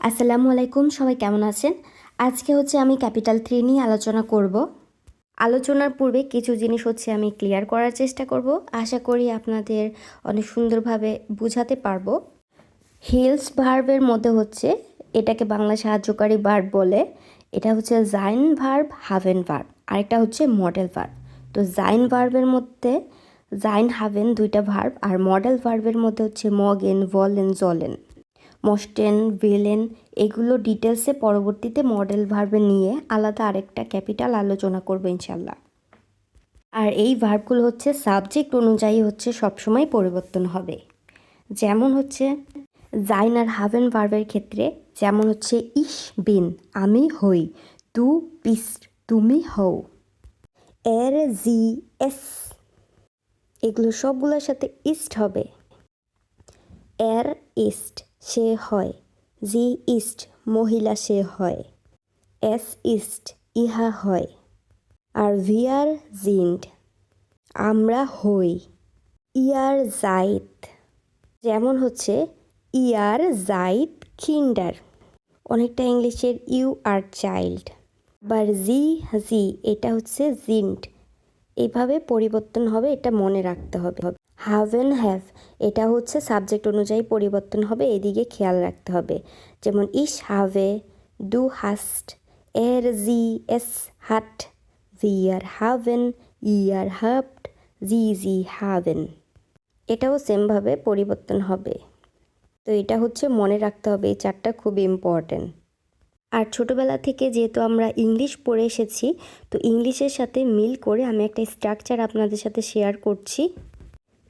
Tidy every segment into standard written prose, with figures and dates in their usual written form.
আসসালামু আলাইকুম, সবাই কেমন আছেন? আজকে আমি ক্যাপিটাল 3 নিয়ে আলোচনা করব। আলোচনার পূর্বে কিছু জিনিস আমি ক্লিয়ার করার চেষ্টা করব। আশা করি আপনাদের অনেক সুন্দরভাবে বুঝাতে পারবো। হিলস ভার্বের মধ্যে এটাকে বাংলা সাহায্যকারী ভার্ব বলে। এটা জাইন ভার্ব, হাভেন ভার্ব, আরেকটা মডেল ভার্ব। তো জাইন ভার্বের মধ্যে জাইন হাভেন দুইটা ভার্ব, আর মডেল ভার্বের মধ্যে মগেন, ভলেন, জলেন, মস্টেন, ভিলেন, এগুলো ডিটেলসে পরবর্তীতে মডেল ভার্বে নিয়ে আলাদা আরেকটা ক্যাপিটাল আলোচনা করবো ইনশাল্লাহ। আর এই ভার্বগুলো সাবজেক্ট অনুযায়ী সবসময় পরিবর্তন হবে। যেমন জাইন আর হাভেন ভার্বের ক্ষেত্রে যেমন ইস বিন, আমি হই, দু বিস্ট, তুমি হও, এর জি এস, এগুলো সবগুলোর সাথে ইস্ট হবে। এর ইস্ট, সে হয়, জি ইস্ট, মহিলা সে হয়, এস ইস্ট, ইহা হয়, আর ভিয়ার জিন্ড, আমরা হই, ইয়ার জাইত, যেমন ইয়ার জাইত কিন্ডার, অনেকটা ইংলিশের ইউ আর চাইল্ড। আবার জি জি, এটা জিন্ড, এইভাবে পরিবর্তন হবে, এটা মনে রাখতে হবে। হাভেন হ্যাভ, এটা সাবজেক্ট অনুযায়ী পরিবর্তন হবে, এদিকে খেয়াল রাখতে হবে। যেমন ইস হাভে, ডু হাস্ট, এর জি এস হাট, ভিয়ার হাভেন, ইয়ার হাভড, জি জি হাভেন, এটাও সেমভাবে পরিবর্তন হবে। তো এটা মনে রাখতে হবে, এই চারটা খুব ইম্পর্টেন্ট। আর ছোটোবেলা থেকে যেহেতু আমরা ইংলিশ পড়ে এসেছি, তো ইংলিশের সাথে মিল করে আমি একটা স্ট্রাকচার আপনাদের সাথে শেয়ার করছি।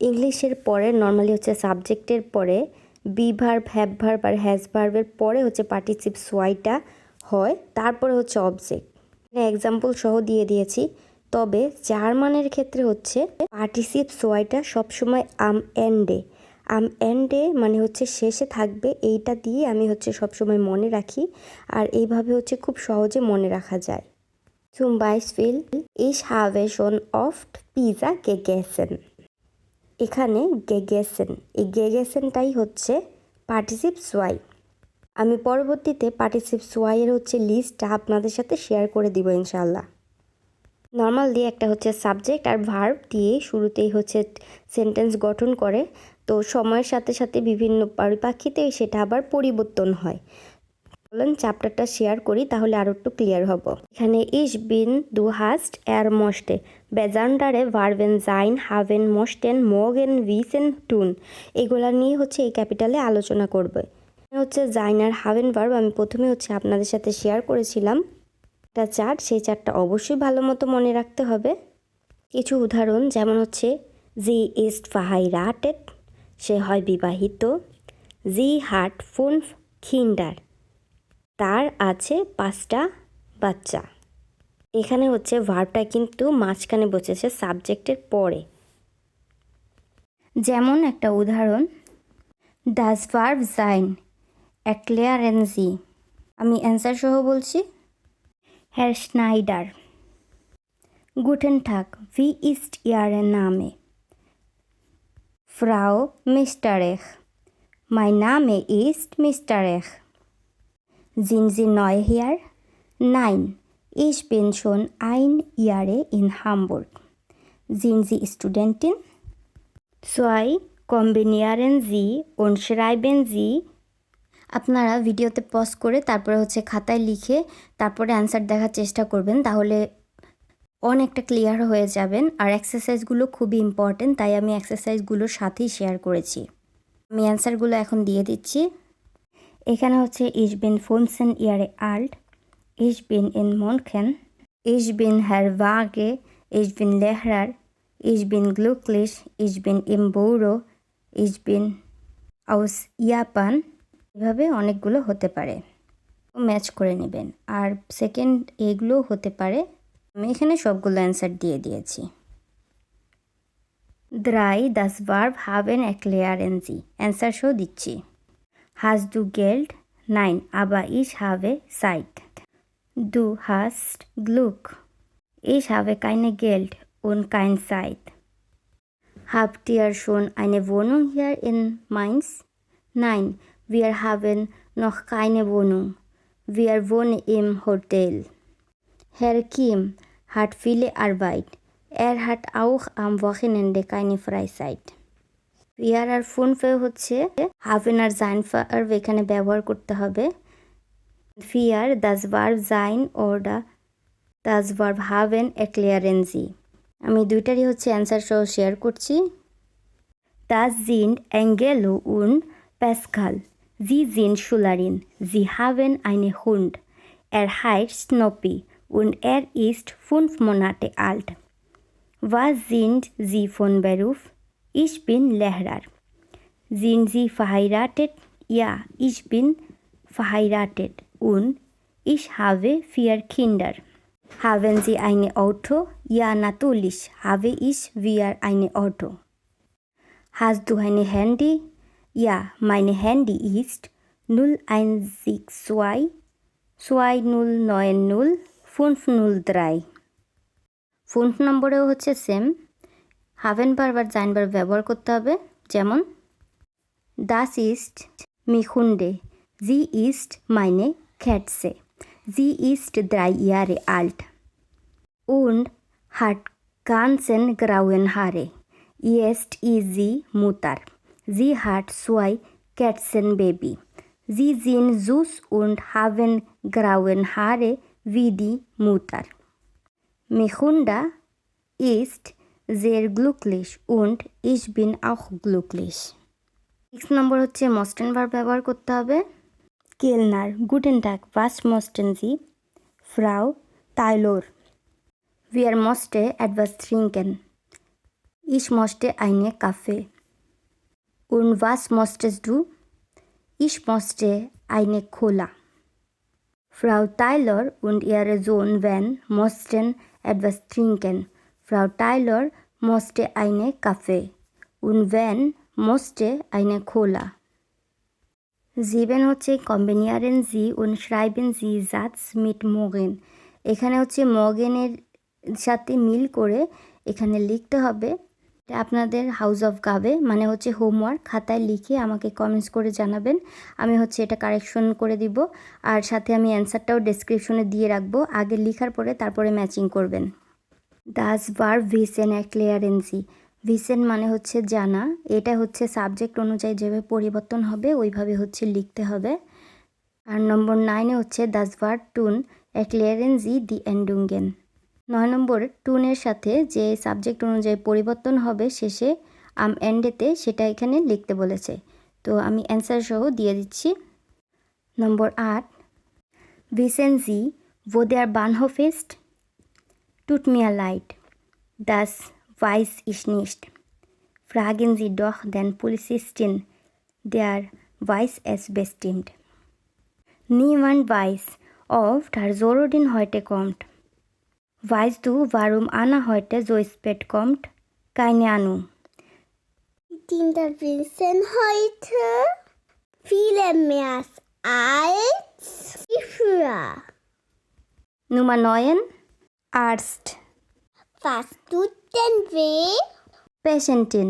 ইংলিশের পরে নর্মালি সাবজেক্টের পরে বি ভার্ব, হ্যাভ ভার্ব আর হ্যাজ ভার্বের পরে পার্টিসিপস ওয়াইটা হয়, তারপরে অবজেক্ট। এক্সাম্পল সহ দিয়ে দিয়েছি। তবে জার্মানের ক্ষেত্রে পার্টিসিপস ওয়াইটা সবসময় আম এন্ডে, আম এন্ডে মানে শেষে থাকবে, এইটা দিয়ে আমি সবসময় মনে রাখি। আর এইভাবে খুব সহজে মনে রাখা যায়। Zum Beispiel, ich habe schon oft Pizza gegessen. এখানে গেগেসেন, এই গেগেসেনটাই পার্টিসিপস ওয়াই। আমি পরবর্তীতে পার্টিসিপস ওয়াইয়ের লিস্টটা আপনাদের সাথে শেয়ার করে দিব ইনশাল্লাহ। নর্মালি একটা সাবজেক্ট আর ভার্ব দিয়ে শুরুতেই সেন্টেন্স গঠন করে, তো সময়ের সাথে সাথে বিভিন্ন পরিপ্রেক্ষিতে সেটা আবার পরিবর্তন হয়। বলেন চ্যাপ্টারটা শেয়ার করি, তাহলে আরও একটু ক্লিয়ার হব। এখানে ইস বিন, দু হাস্ট, এর মস্টে, বেজান্ডারে ভার্বেন জাইন, হাভেন, মস্টেন, মোগেন, ভিসেন, টুন, এগুলা নিয়ে এই ক্যাপিটালে আলোচনা করবে। জাইন আর হাভেন ভার্ব আমি প্রথমে আপনাদের সাথে শেয়ার করেছিলাম একটা চার্ট, সেই চার্টটা অবশ্যই ভালো মতো মনে রাখতে হবে। কিছু উদাহরণ যেমন জি ইস্ট ভাহাইরাটেড, সে হয় বিবাহিত, জি হাট 5 কিন্ডার, তার আছে 5টা বাচ্চা। এখানে ভার্বটা কিন্তু মাঝখানে বসেছে সাবজেক্টের পরে। যেমন একটা উদাহরণ, ডাস ভার্ব জাইন erklären Sie, আমি অ্যান্সার সহ বলছি। Herr Schneider, Guten Tag, wie ist Ihr Name? Frau Misterech, mein Name ist Misterech. Sind Sie neu hier? Nein, ich bin schon 1 Jahr in Hamburg. Sind Sie Studentin? 2. Kombinieren Sie und schreiben Sie. আপনারা ভিডিওতে pause করে তারপরে খাতায় লিখে তারপরে answer দেখার চেষ্টা করবেন, তাহলে অনেকটা ক্লিয়ার হয়ে যাবেন। আর এক্সারসাইজগুলো খুবই ইম্পর্টেন্ট, তাই আমি এক্সারসাইজগুলোর সাথেই শেয়ার করেছি। আমি অ্যান্সারগুলো এখন দিয়ে দিচ্ছি। এখানে ich bin 15 Jahre alt, ich bin in München, ich bin Herr Waage, ich bin Lehrer, ich bin glücklich, ich bin im Büro, ich bin aus Japan। এভাবে অনেকগুলো হতে পারে, ম্যাচ করে নেবেন। আর সেকেন্ড এগুলো হতে পারে। আমি এখানে সবগুলো অ্যান্সার দিয়ে দিয়েছি। 3. Das Verb haben erklären Sie, answer সহ দিচ্ছি। Hast du Geld? Nein, aber ich habe Zeit. Du hast Glück. Ich habe kein Geld und keine Zeit. Habt ihr schon eine Wohnung hier in Mainz? Nein, wir haben noch keine Wohnung. Wir wohnen im Hotel. Herr Kim hat viele Arbeit. Er hat auch am Wochenende keine Freizeit. Wir R phone ফে হচ্ছে হাফেন আর sein Verb এখানে ব্যবহার করতে হবে। Wir das Verb sein oder das Verb haben erklären Sie. আমি দুইটারই হচ্ছে answer সহ শেয়ার করছি। Das sind Angelo und Pascal. Sie sind Schülerin. Sie haben einen Hund. Er heißt Snoopy und er ist 5 Monate alt. Was sind Sie von Beruf? Ich bin Lehrer. Sind Sie verheiratet? Ja, ich bin verheiratet und ich habe 4 Kinder. Haben Sie ein Auto? Ja, natürlich habe ich wir ein Auto. Hast du ein Handy? Ja, mein Handy ist 0162 2090 503. 5 নম্বরেও হচ্ছে same haven verb আর sein verb ব্যবহার করতে হবে, যেমন Das ist mich Hunde. Sie ist meine Katze. Sie ist 3 Jahre alt und hat ganzen grauen Haare. Jetzt ist sie Mutter. Sie hat 2 Katzenbaby. Sie sind süß und haben graue Haare wie die Mutter. Michunda ist sehr glücklich und ich bin auch glücklich. 6 নম্বর হচ্ছে মস্টেন verb ব্যবহার করতে হবে। কেলনার Guten tug was möchten Sie? Frau Taylor. Wir möchten etwas trinken. Ich möchte einen Kaffee. Und was möchtest du? Ich möchte eine Cola. Frau Taylor und ihr Sohn Van möchten etwas trinken. Frau Taylor möchte einen Kaffee und Van möchte eine Cola. 7 হচ্ছে kombinieren Sie und schreiben Sie Satz mit morgen. এখানে হচ্ছে morgenের সাথে মিল করে এখানে লিখতে হবে। এটা আপনাদের হাউস অফ গাবে মানে হচ্ছে হোমওয়ার্ক খাতায় লিখে আমাকে কমেন্টস করে জানাবেন। আমি হচ্ছে এটা কারেকশন করে দিব আর সাথে আমি অ্যান্সারটাও ডেসক্রিপশনে দিয়ে রাখবো। আগে লেখার পরে তারপরে ম্যাচিং করবেন। Das Verb wissen erklären Sie. wissen মানে হচ্ছে জানা, এটা হচ্ছে সাবজেক্ট অনুযায়ী যেভাবে পরিবর্তন হবে ওইভাবে হচ্ছে লিখতে হবে। আর নম্বর 9 হচ্ছে das Verb tun erklären Sie die Endungen. 9 নম্বর টুনের সাথে যে সাবজেক্ট অনুযায়ী পরিবর্তন হবে শেষে am এন্ডেতে সেটা এখানে লিখতে বলেছে, তো আমি অ্যান্সার সহ দিয়ে দিচ্ছি। নম্বর 8 wissen Sie wo der Bahnhof ist? Tut mir leid, das weiß ich nicht. Fragen Sie doch den Polizisten, der weiß es bestimmt. Niemand weiß, ob Tarzorudin heute kommt. Weißt du, warum Anna heute so spät kommt? Keine Ahnung. Die Kinder wissen heute viele mehr als früher. Nummer 9 Arzt. Was tut denn weh? Patientin,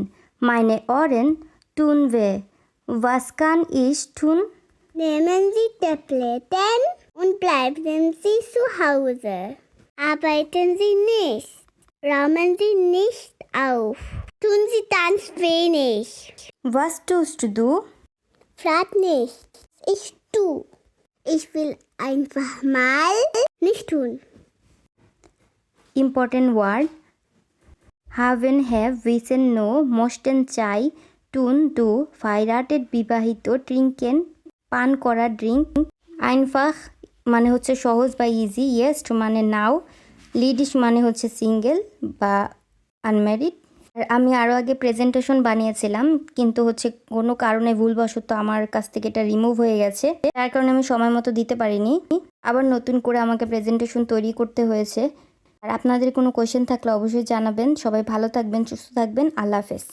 meine Ohren tun weh. Was kann ich tun? Nehmen Sie Tabletten und bleiben Sie zu Hause. Arbeiten Sie nicht. Räumen Sie nicht auf. Tun Sie ganz wenig. Was tust du? Frag nicht. Ich tu. Ich will einfach mal nicht tun. Important word haben, have, wissen, know, möchten, চাই, tun, do, verheiratet, বিবাহিত, trinken, পান করা, drink, einfach মানে হচ্ছে সহজ বা easy, yes মানে নাও, লিডিশ মানে হচ্ছে সিঙ্গেল বা আনম্যারিড। আমি আরও আগে প্রেজেন্টেশন বানিয়েছিলাম কিন্তু হচ্ছে কোনো কারণে ভুলবশত আমার কাছ থেকে এটা রিমুভ হয়ে গেছে, তার কারণে আমি সময় মতো দিতে পারিনি, আবার নতুন করে আমাকে প্রেজেন্টেশন তৈরি করতে হয়েছে। আর আপনাদের কোনো কোয়েশ্চেন থাকলে অবশ্যই জানাবেন। সবাই ভালো থাকবেন, সুস্থ থাকবেন, আল্লাহ হাফেজ।